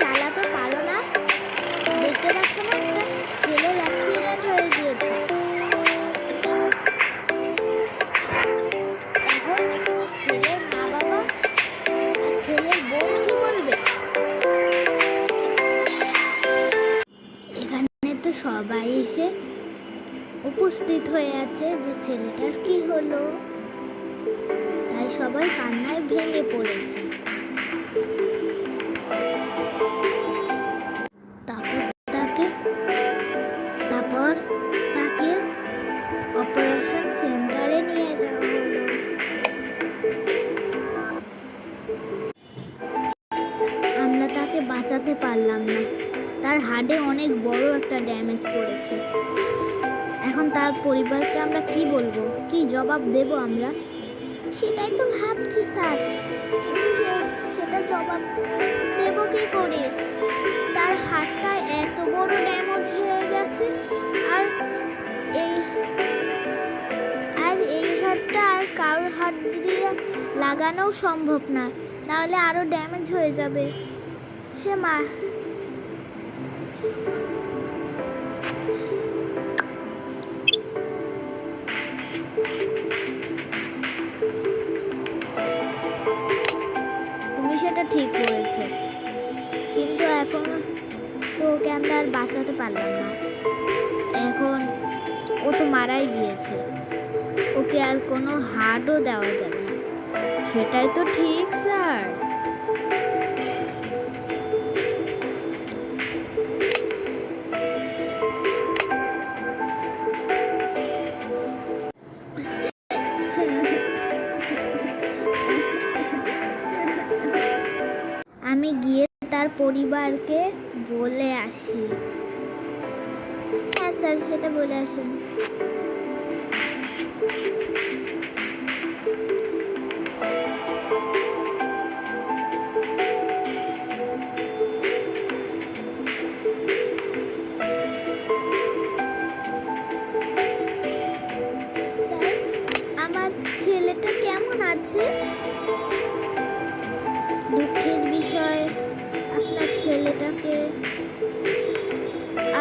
চালাতে পারো না? দেখতে পাচ্ছ না একটা ছেলের অ্যাক্সিডেন্ট হয়ে গিয়েছে। এখন ছেলের মা বাবা আর ছেলের বোন কি বলবে? এখানে তো সবাই এসে উপস্থিত হয়ে আছে যে ছেলেটার কি হলো, তাই সবাই কান্নায় ভেঙে পড়েছে। তারপর তাকে অপারেশন সেন্টারে নিয়ে যাওয়া হলো। আমরা তাকে বাঁচাতে পারলাম না, তার হাড়ে অনেক বড় একটা ড্যামেজ পড়েছে। এখন তার পরিবারকে আমরা কি বলবো, কি জবাব দেব আমরা? সেটাই তো ভাবছি স্যার, কিন্তু সেটা জবাব দেব কি করে? তার হাতটা এত বড় ড্যামেজ হয়ে গেছে, আর এই হাতটা আর কারোর হাত দিয়ে লাগানো সম্ভব না, নাহলে আরো ড্যামেজ হয়ে যাবে। সে মা তুমি সেটা ঠিক করেছো, কিন্তু এখন তো ওকে আমরা আর বাঁচাতে পারলাম না। এখন ও তো মারাই গিয়েছে, ওকে আর কোনো হার্টও দেওয়া যাবে না। সেটাই তো ঠিক স্যার। আমি গিয়ে তার পরিবারকে বলে আসি। হ্যাঁ স্যার, সেটা বলে আসেন। স্যার, আমার ছেলেটা কেমন আছে? দুঃখের বিষয়, আপনার ছেলেটাকে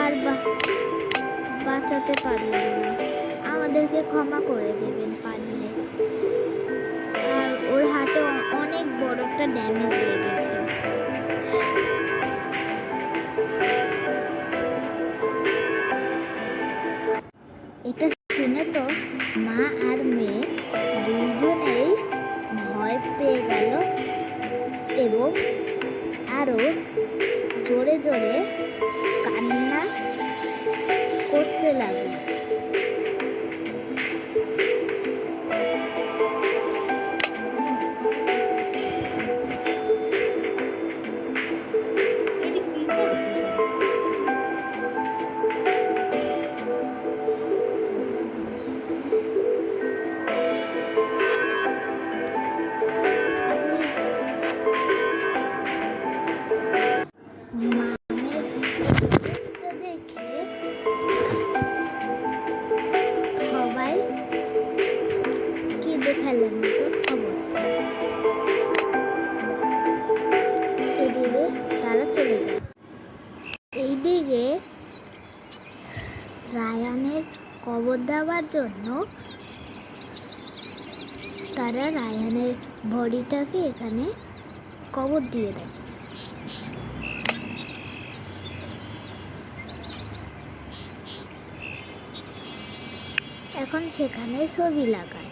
আর বাঁচাতে পারলাম না। আমাদেরকে ক্ষমা করে দেবেন পারলে। আর ওর হাতে অনেক বড় একটা ড্যামেজ লেগেছে। এটা শুনে তো মা আর মেয়ে দুজনেই ভয় পেয়ে গেল এবং আরো জোরে জোরে কান্না করতে লাগলো। সবাই কেঁদে ফেলার মতন অবস্থা। এদিকে তারা চলে যায়। এইদিকে রায়ানের কবর দেওয়ার জন্য তারা রায়ানের বডিটাকে এখানে কবর দিয়ে দেয়। এখন সেখানে ছবি লাগায়।